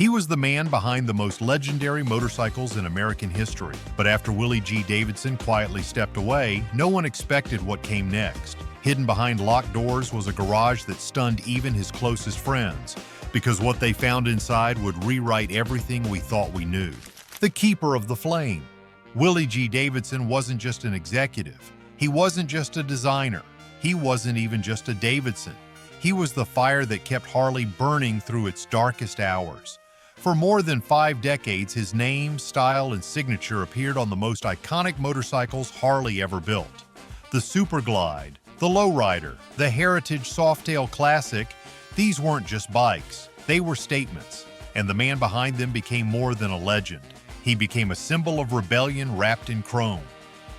He was the man behind the most legendary motorcycles in American history. But after Willie G. Davidson quietly stepped away, no one expected what came next. Hidden behind locked doors was a garage that stunned even his closest friends, because what they found inside would rewrite everything we thought we knew. The keeper of the flame. Willie G. Davidson wasn't just an executive. He wasn't just a designer. He wasn't even just a Davidson. He was the fire that kept Harley burning through its darkest hours. For more than 5 decades, his name, style, and signature appeared on the most iconic motorcycles Harley ever built. The Super Glide, the Lowrider, the Heritage Softail Classic, these weren't just bikes, they were statements. And the man behind them became more than a legend. He became a symbol of rebellion wrapped in chrome.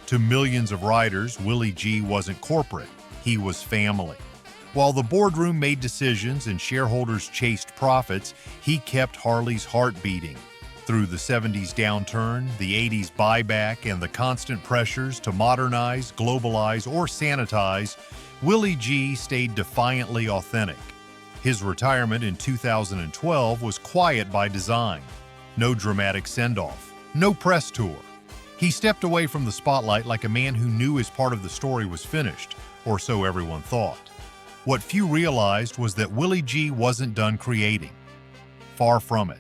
To millions of riders, Willie G wasn't corporate, he was family. While the boardroom made decisions and shareholders chased profits, he kept Harley's heart beating. Through the 70s downturn, the 80s buyback, and the constant pressures to modernize, globalize, or sanitize, Willie G stayed defiantly authentic. His retirement in 2012 was quiet by design. No dramatic send-off, no press tour. He stepped away from the spotlight like a man who knew his part of the story was finished, or so everyone thought. What few realized was that Willie G wasn't done creating. Far from it.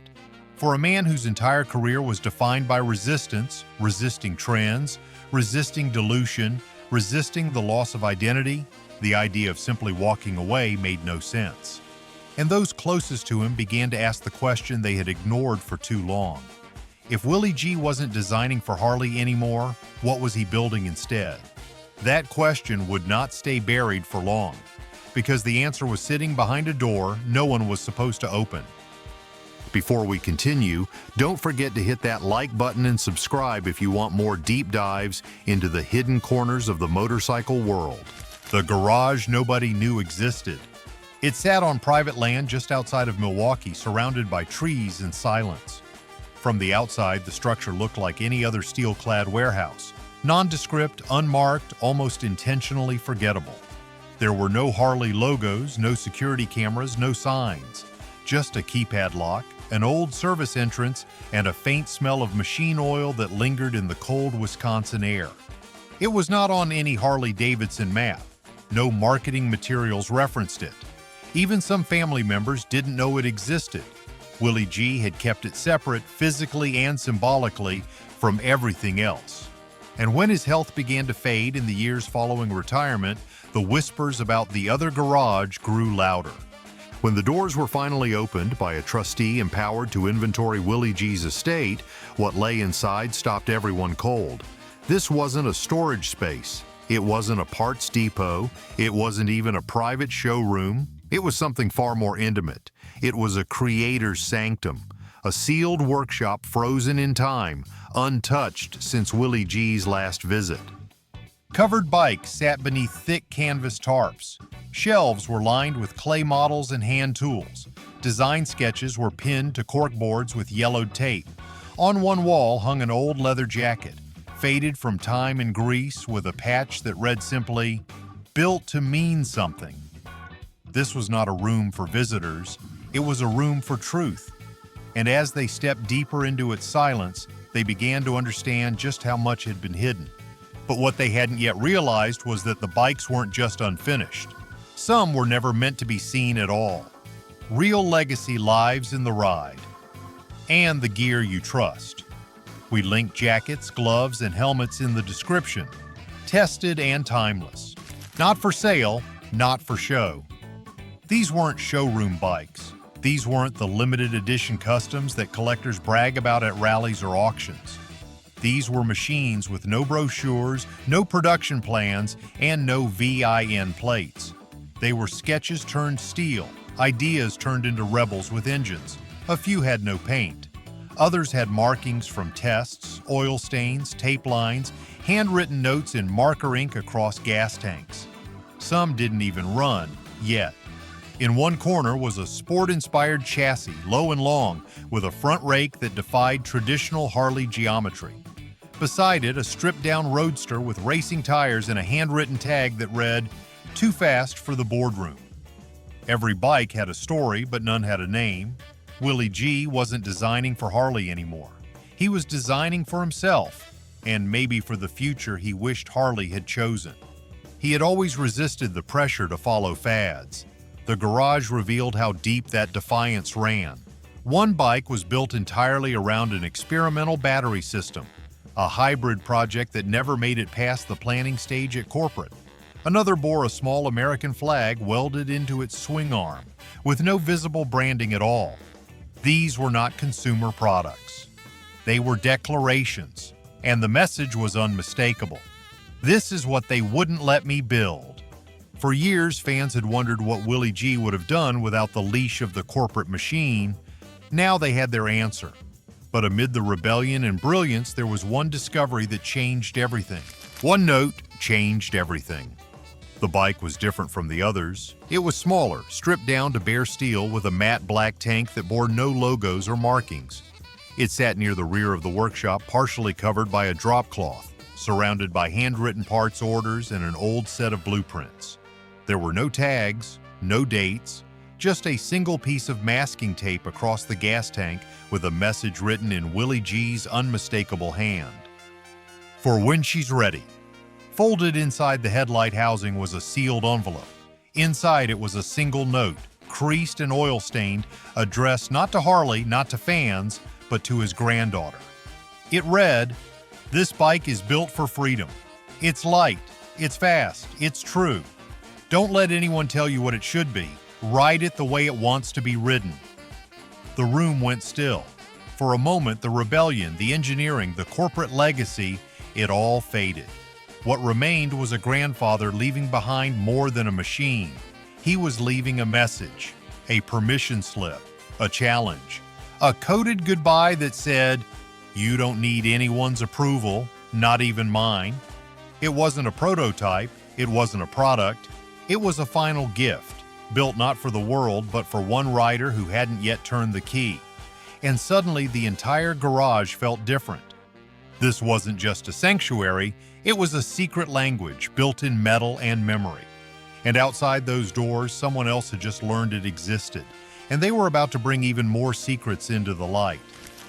For a man whose entire career was defined by resistance, resisting trends, resisting dilution, resisting the loss of identity, the idea of simply walking away made no sense. And those closest to him began to ask the question they had ignored for too long. If Willie G wasn't designing for Harley anymore, what was he building instead? That question would not stay buried for long, because the answer was sitting behind a door no one was supposed to open. Before we continue, don't forget to hit that like button and subscribe if you want more deep dives into the hidden corners of the motorcycle world. The garage nobody knew existed. It sat on private land just outside of Milwaukee, surrounded by trees and silence. From the outside, the structure looked like any other steel-clad warehouse, nondescript, unmarked, almost intentionally forgettable. There were no Harley logos, no security cameras, no signs. Just a keypad lock, an old service entrance, and a faint smell of machine oil that lingered in the cold Wisconsin air. It was not on any Harley-Davidson map. No marketing materials referenced it. Even some family members didn't know it existed. Willie G had kept it separate, physically and symbolically, from everything else. And when his health began to fade in the years following retirement, the whispers about the other garage grew louder. When the doors were finally opened by a trustee empowered to inventory Willie G's estate, what lay inside stopped everyone cold. This wasn't a storage space. It wasn't a parts depot. It wasn't even a private showroom. It was something far more intimate. It was a creator's sanctum, a sealed workshop frozen in time, untouched since Willie G's last visit. Covered bikes sat beneath thick canvas tarps. Shelves were lined with clay models and hand tools. Design sketches were pinned to corkboards with yellowed tape. On one wall hung an old leather jacket, faded from time and grease, with a patch that read simply, "Built to mean something." This was not a room for visitors. It was a room for truth. And as they stepped deeper into its silence, they began to understand just how much had been hidden. But what they hadn't yet realized was that the bikes weren't just unfinished. Some were never meant to be seen at all. Real legacy lives in the ride. And the gear you trust. We link jackets, gloves, and helmets in the description. Tested and timeless. Not for sale, not for show. These weren't showroom bikes. These weren't the limited edition customs that collectors brag about at rallies or auctions. These were machines with no brochures, no production plans, and no VIN plates. They were sketches turned steel, ideas turned into rebels with engines. A few had no paint. Others had markings from tests, oil stains, tape lines, handwritten notes in marker ink across gas tanks. Some didn't even run, yet. In one corner was a sport-inspired chassis, low and long, with a front rake that defied traditional Harley geometry. Beside it, a stripped-down roadster with racing tires and a handwritten tag that read, "Too fast for the boardroom." Every bike had a story, but none had a name. Willie G wasn't designing for Harley anymore. He was designing for himself, and maybe for the future he wished Harley had chosen. He had always resisted the pressure to follow fads. The garage revealed how deep that defiance ran. One bike was built entirely around an experimental battery system, a hybrid project that never made it past the planning stage at corporate. Another bore a small American flag welded into its swing arm, with no visible branding at all. These were not consumer products. They were declarations, and the message was unmistakable. This is what they wouldn't let me build. For years, fans had wondered what Willie G would have done without the leash of the corporate machine. Now they had their answer. But amid the rebellion and brilliance, there was one discovery that changed everything. One note changed everything. The bike was different from the others. It was smaller, stripped down to bare steel with a matte black tank that bore no logos or markings. It sat near the rear of the workshop, partially covered by a drop cloth, surrounded by handwritten parts orders and an old set of blueprints. There were no tags, no dates, just a single piece of masking tape across the gas tank with a message written in Willie G's unmistakable hand. For when she's ready. Folded inside the headlight housing was a sealed envelope. Inside it was a single note, creased and oil-stained, addressed not to Harley, not to fans, but to his granddaughter. It read, "This bike is built for freedom. It's light, it's fast, it's true. Don't let anyone tell you what it should be. Ride it the way it wants to be ridden." The room went still. For a moment, the rebellion, the engineering, the corporate legacy, it all faded. What remained was a grandfather leaving behind more than a machine. He was leaving a message, a permission slip, a challenge, a coded goodbye that said, "You don't need anyone's approval, not even mine." It wasn't a prototype, it wasn't a product, it was a final gift, built not for the world, but for one rider who hadn't yet turned the key. And suddenly the entire garage felt different. This wasn't just a sanctuary, it was a secret language built in metal and memory. And outside those doors, someone else had just learned it existed, and they were about to bring even more secrets into the light.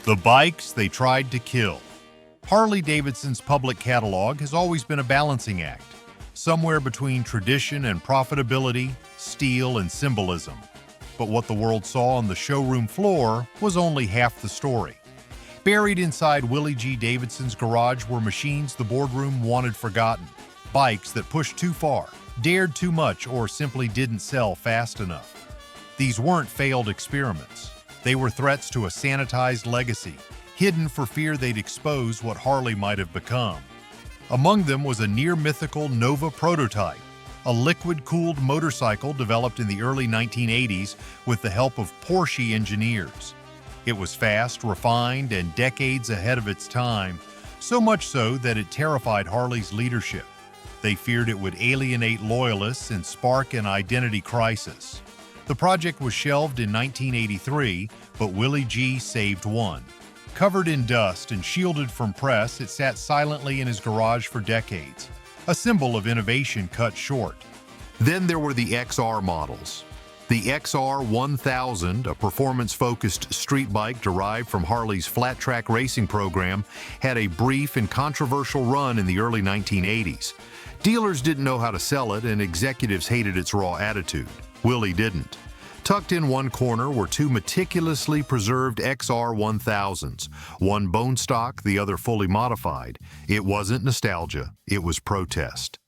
The bikes they tried to kill. Harley-Davidson's public catalog has always been a balancing act, somewhere between tradition and profitability, steel and symbolism. But what the world saw on the showroom floor was only half the story. Buried inside Willie G. Davidson's garage were machines the boardroom wanted forgotten, bikes that pushed too far, dared too much, or simply didn't sell fast enough. These weren't failed experiments. They were threats to a sanitized legacy, hidden for fear they'd expose what Harley might have become. Among them was a near-mythical Nova prototype, a liquid-cooled motorcycle developed in the early 1980s with the help of Porsche engineers. It was fast, refined, and decades ahead of its time, so much so that it terrified Harley's leadership. They feared it would alienate loyalists and spark an identity crisis. The project was shelved in 1983, but Willie G saved one. Covered in dust and shielded from press, it sat silently in his garage for decades, a symbol of innovation cut short. Then there were the XR models. The XR 1000, a performance-focused street bike derived from Harley's flat-track racing program, had a brief and controversial run in the early 1980s. Dealers didn't know how to sell it, and executives hated its raw attitude. Willie didn't. Tucked in one corner were two meticulously preserved XR 1000s, one bone stock, the other fully modified. It wasn't nostalgia, it was protest.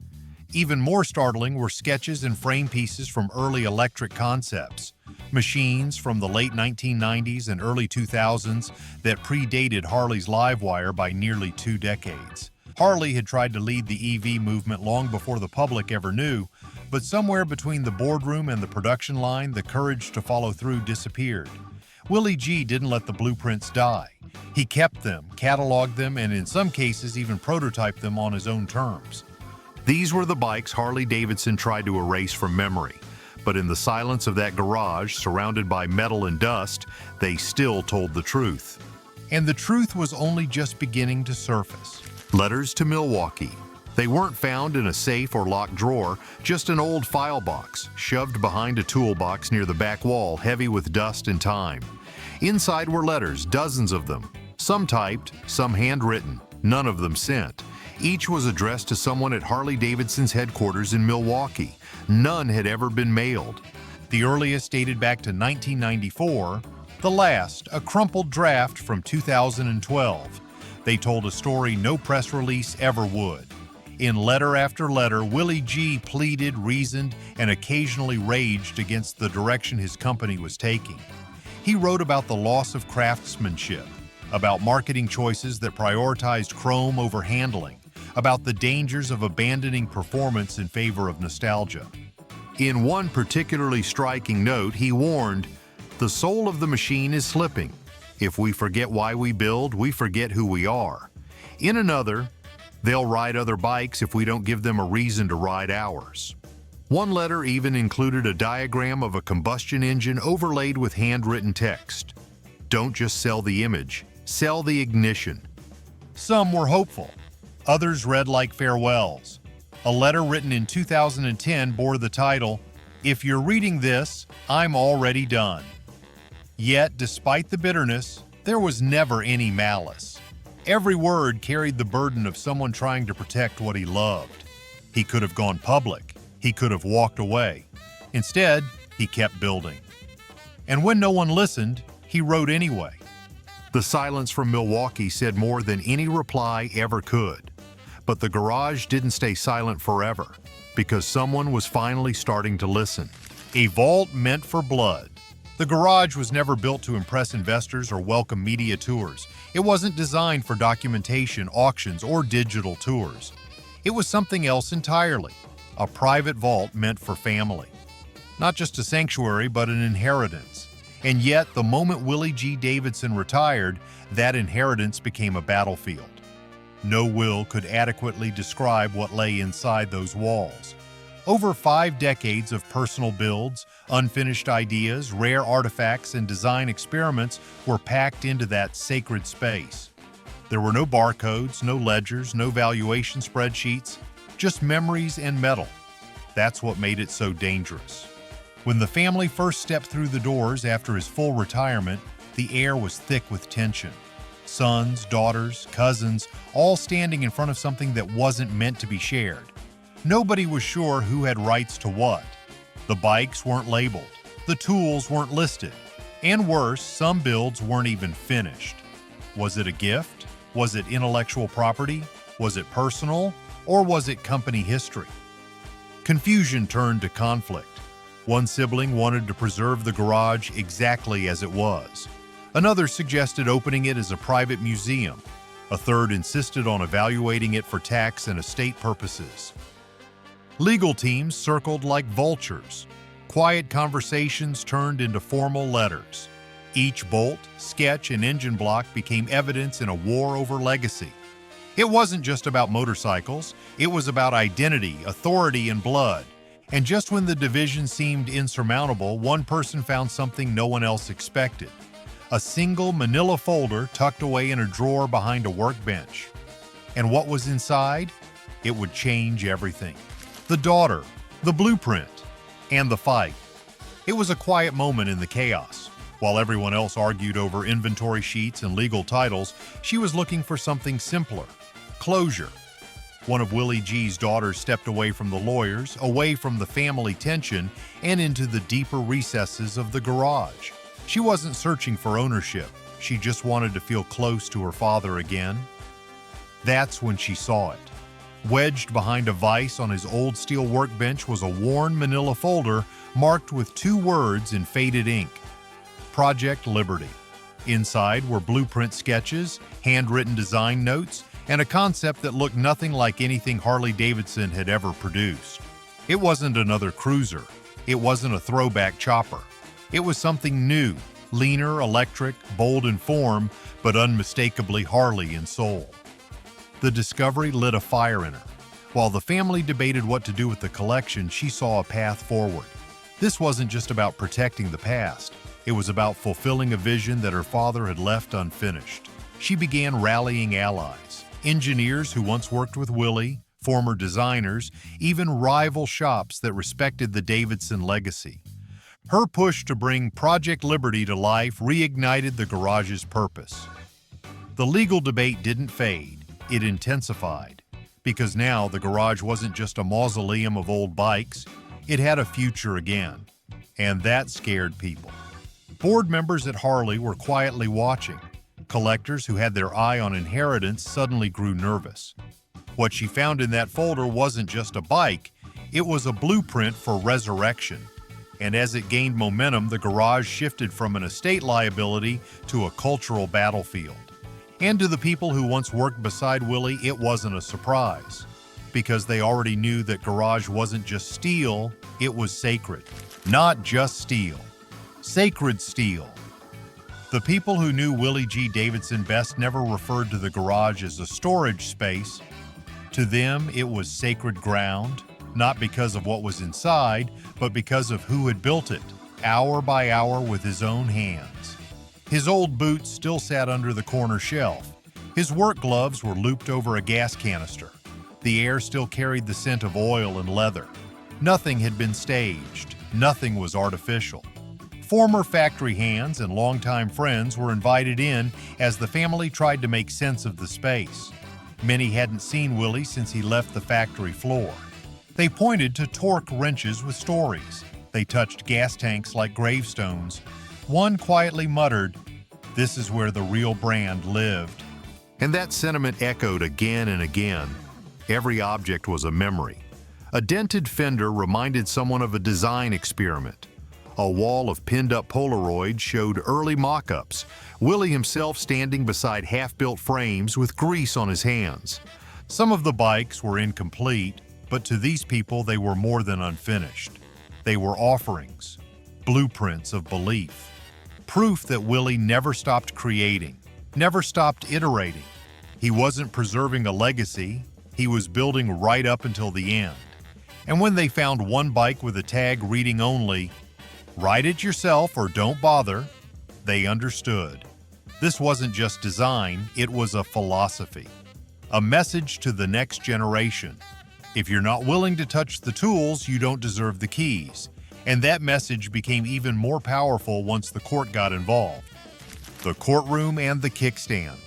Even more startling were sketches and frame pieces from early electric concepts, machines from the late 1990s and early 2000s that predated Harley's Livewire by nearly 2 decades. Harley had tried to lead the EV movement long before the public ever knew, but somewhere between the boardroom and the production line, the courage to follow through disappeared. Willie G didn't let the blueprints die. He kept them, cataloged them, and in some cases even prototyped them on his own terms. These were the bikes Harley-Davidson tried to erase from memory, but in the silence of that garage, surrounded by metal and dust, they still told the truth. And the truth was only just beginning to surface. Letters to Milwaukee. They weren't found in a safe or locked drawer, just an old file box, shoved behind a toolbox near the back wall, heavy with dust and time. Inside were letters, dozens of them. Some typed, some handwritten, none of them sent. Each was addressed to someone at Harley-Davidson's headquarters in Milwaukee. None had ever been mailed. The earliest dated back to 1994, the last, a crumpled draft from 2012. They told a story no press release ever would. In letter after letter, Willie G pleaded, reasoned, and occasionally raged against the direction his company was taking. He wrote about the loss of craftsmanship, about marketing choices that prioritized chrome over handling, about the dangers of abandoning performance in favor of nostalgia. In one particularly striking note, he warned, "The soul of the machine is slipping. If we forget why we build, we forget who we are." In another, "They'll ride other bikes if we don't give them a reason to ride ours." One letter even included a diagram of a combustion engine overlaid with handwritten text. "Don't just sell the image, sell the ignition." Some were hopeful. Others read like farewells. A letter written in 2010 bore the title, "If you're reading this, I'm already done." Yet, despite the bitterness, there was never any malice. Every word carried the burden of someone trying to protect what he loved. He could have gone public. He could have walked away. Instead, he kept building. And when no one listened, he wrote anyway. The silence from Milwaukee said more than any reply ever could. But the garage didn't stay silent forever, because someone was finally starting to listen. A vault meant for blood. The garage was never built to impress investors or welcome media tours. It wasn't designed for documentation, auctions, or digital tours. It was something else entirely, a private vault meant for family. Not just a sanctuary, but an inheritance. And yet, the moment Willie G. Davidson retired, that inheritance became a battlefield. No will could adequately describe what lay inside those walls. Over 5 decades of personal builds, unfinished ideas, rare artifacts, and design experiments were packed into that sacred space. There were no barcodes, no ledgers, no valuation spreadsheets, just memories and metal. That's what made it so dangerous. When the family first stepped through the doors after his full retirement, the air was thick with tension. Sons, daughters, cousins, all standing in front of something that wasn't meant to be shared. Nobody was sure who had rights to what. The bikes weren't labeled. The tools weren't listed. And worse, some builds weren't even finished. Was it a gift? Was it intellectual property? Was it personal? Or was it company history? Confusion turned to conflict. One sibling wanted to preserve the garage exactly as it was. Another suggested opening it as a private museum. A third insisted on evaluating it for tax and estate purposes. Legal teams circled like vultures. Quiet conversations turned into formal letters. Each bolt, sketch, and engine block became evidence in a war over legacy. It wasn't just about motorcycles, it was about identity, authority, and blood. And just when the division seemed insurmountable, one person found something no one else expected. A single manila folder tucked away in a drawer behind a workbench. And what was inside? It would change everything. The daughter, the blueprint, and the fight. It was a quiet moment in the chaos. While everyone else argued over inventory sheets and legal titles, she was looking for something simpler. Closure. One of Willie G's daughters stepped away from the lawyers, away from the family tension, and into the deeper recesses of the garage. She wasn't searching for ownership. She just wanted to feel close to her father again. That's when she saw it. Wedged behind a vise on his old steel workbench was a worn manila folder marked with 2 words in faded ink: Project Liberty. Inside were blueprint sketches, handwritten design notes, and a concept that looked nothing like anything Harley-Davidson had ever produced. It wasn't another cruiser. It wasn't a throwback chopper. It was something new, leaner, electric, bold in form, but unmistakably Harley in soul. The discovery lit a fire in her. While the family debated what to do with the collection, she saw a path forward. This wasn't just about protecting the past. It was about fulfilling a vision that her father had left unfinished. She began rallying allies, engineers who once worked with Willie, former designers, even rival shops that respected the Davidson legacy. Her push to bring Project Liberty to life reignited the garage's purpose. The legal debate didn't fade, it intensified, because now the garage wasn't just a mausoleum of old bikes, it had a future again, and that scared people. Board members at Harley were quietly watching. Collectors who had their eye on inheritance suddenly grew nervous. What she found in that folder wasn't just a bike, it was a blueprint for resurrection. And as it gained momentum, the garage shifted from an estate liability to a cultural battlefield. And to the people who once worked beside Willie, it wasn't a surprise, because they already knew that garage wasn't just steel, it was sacred. Not just steel, sacred steel. The people who knew Willie G. Davidson best never referred to the garage as a storage space. To them, it was sacred ground, not because of what was inside, but because of who had built it, hour by hour with his own hands. His old boots still sat under the corner shelf. His work gloves were looped over a gas canister. The air still carried the scent of oil and leather. Nothing had been staged. Nothing was artificial. Former factory hands and longtime friends were invited in as the family tried to make sense of the space. Many hadn't seen Willie since he left the factory floor. They pointed to torque wrenches with stories. They touched gas tanks like gravestones. One quietly muttered, "This is where the real brand lived." And that sentiment echoed again and again. Every object was a memory. A dented fender reminded someone of a design experiment. A wall of pinned-up Polaroids showed early mock-ups, Willie himself standing beside half-built frames with grease on his hands. Some of the bikes were incomplete, but to these people they were more than unfinished. They were offerings, blueprints of belief, proof that Willie never stopped creating, never stopped iterating. He wasn't preserving a legacy, he was building right up until the end. And when they found one bike with a tag reading only, "Write it yourself or don't bother," they understood. This wasn't just design, it was a philosophy. A message to the next generation. If you're not willing to touch the tools, you don't deserve the keys. And that message became even more powerful once the court got involved. The courtroom and the kickstand.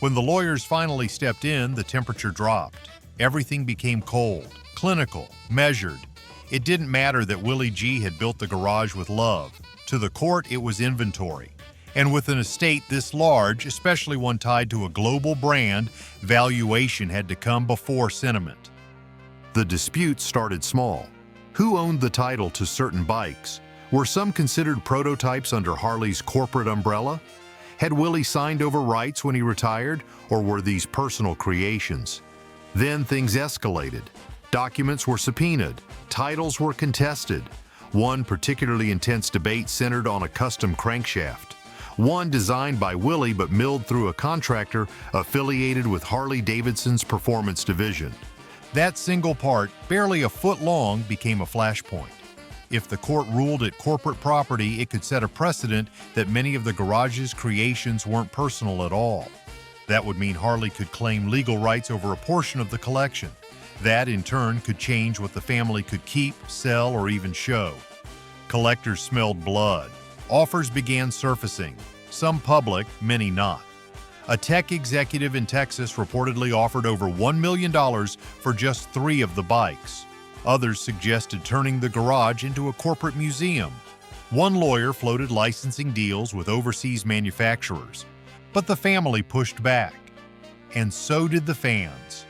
When the lawyers finally stepped in, the temperature dropped. Everything became cold, clinical, measured. It didn't matter that Willie G had built the garage with love. To the court, it was inventory. And with an estate this large, especially one tied to a global brand, valuation had to come before sentiment. The disputes started small. Who owned the title to certain bikes? Were some considered prototypes under Harley's corporate umbrella? Had Willie signed over rights when he retired, or were these personal creations? Then things escalated. Documents were subpoenaed. Titles were contested. One particularly intense debate centered on a custom crankshaft. One designed by Willie but milled through a contractor affiliated with Harley-Davidson's performance division. That single part, barely a foot long, became a flashpoint. If the court ruled it corporate property, it could set a precedent that many of the garage's creations weren't personal at all. That would mean Harley could claim legal rights over a portion of the collection. That, in turn, could change what the family could keep, sell, or even show. Collectors smelled blood. Offers began surfacing, some public, many not. A tech executive in Texas reportedly offered over $1 million for just 3 of the bikes. Others suggested turning the garage into a corporate museum. One lawyer floated licensing deals with overseas manufacturers. But the family pushed back. And so did the fans.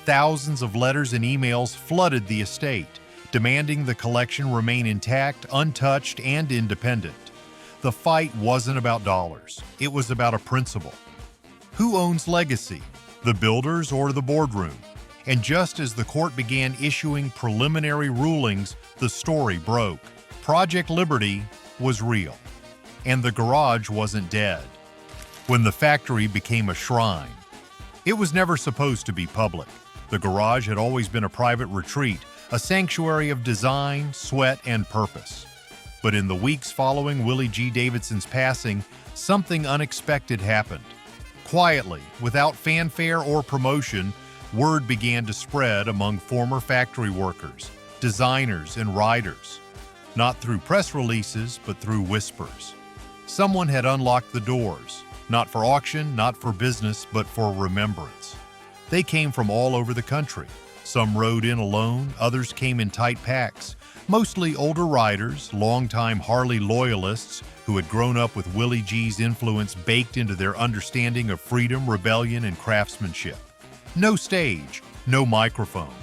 Thousands of letters and emails flooded the estate, demanding the collection remain intact, untouched, and independent. The fight wasn't about dollars. It was about a principle. Who owns legacy, the builders or the boardroom? And just as the court began issuing preliminary rulings, the story broke. Project Liberty was real, and the garage wasn't dead. When the factory became a shrine, it was never supposed to be public. The garage had always been a private retreat, a sanctuary of design, sweat, and purpose. But in the weeks following Willie G. Davidson's passing, something unexpected happened. Quietly, without fanfare or promotion, word began to spread among former factory workers, designers, and riders. not through press releases, but through whispers. Someone had unlocked the doors, not for auction, not for business, but for remembrance. They came from all over the country. Some rode in alone, others came in tight packs, mostly older riders, longtime Harley loyalists who had grown up with Willie G's influence baked into their understanding of freedom, rebellion, and craftsmanship. No stage, no microphone,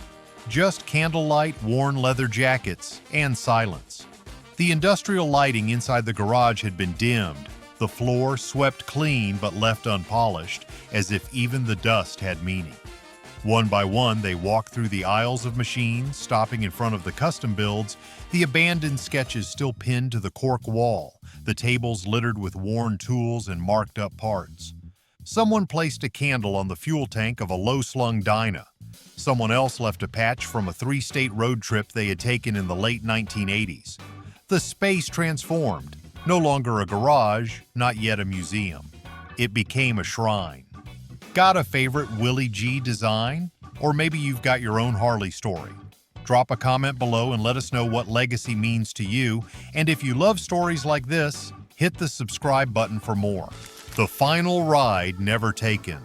just candlelight, worn leather jackets, and silence. The industrial lighting inside the garage had been dimmed, the floor swept clean but left unpolished, as if even the dust had meaning. One by one, they walked through the aisles of machines, stopping in front of the custom builds, the abandoned sketches still pinned to the cork wall, the tables littered with worn tools and marked up parts. Someone placed a candle on the fuel tank of a low-slung Dyna. Someone else left a patch from a 3-state road trip they had taken in the late 1980s. The space transformed. No longer a garage, not yet a museum. It became a shrine. Got a favorite Willie G design? Or maybe you've got your own Harley story. Drop a comment below and let us know what legacy means to you. And if you love stories like this, hit the subscribe button for more. The final ride never taken.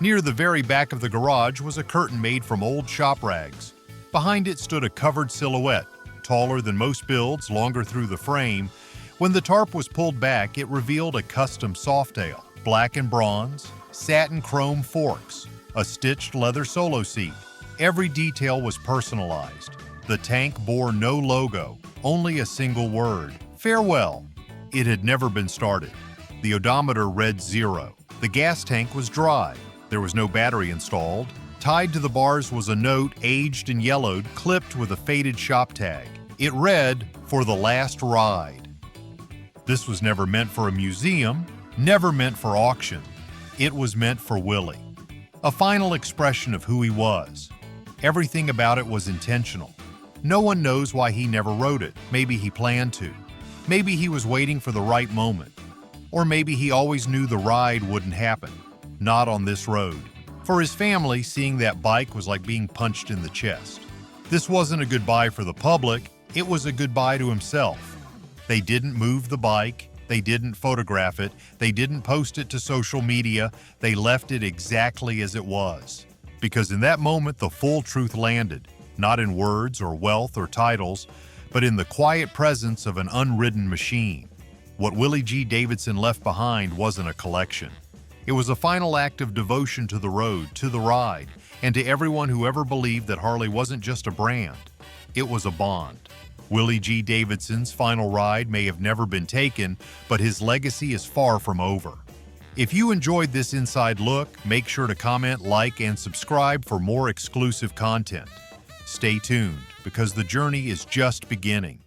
Near the very back of the garage was a curtain made from old shop rags. Behind it stood a covered silhouette, taller than most builds, longer through the frame. When the tarp was pulled back, it revealed a custom softail, black and bronze, satin chrome forks, a stitched leather solo seat. Every detail was personalized. The tank bore no logo, only a single word, farewell. It had never been started. The odometer read 0. The gas tank was dry. There was no battery installed. Tied to the bars was a note, aged and yellowed, clipped with a faded shop tag. It read, "For the last ride." This was never meant for a museum, never meant for auction. It was meant for Willie. A final expression of who he was. Everything about it was intentional. No one knows why he never wrote it. Maybe he planned to. Maybe he was waiting for the right moment. Or maybe he always knew the ride wouldn't happen. Not on this road. For his family, seeing that bike was like being punched in the chest. This wasn't a goodbye for the public, it was a goodbye to himself. They didn't move the bike, they didn't photograph it, they didn't post it to social media, they left it exactly as it was. Because in that moment, the full truth landed, not in words or wealth or titles, but in the quiet presence of an unridden machine. What Willie G. Davidson left behind wasn't a collection. It was a final act of devotion to the road, to the ride, and to everyone who ever believed that Harley wasn't just a brand. It was a bond. Willie G. Davidson's final ride may have never been taken, but his legacy is far from over. If you enjoyed this inside look, make sure to comment, like, and subscribe for more exclusive content. Stay tuned, because the journey is just beginning.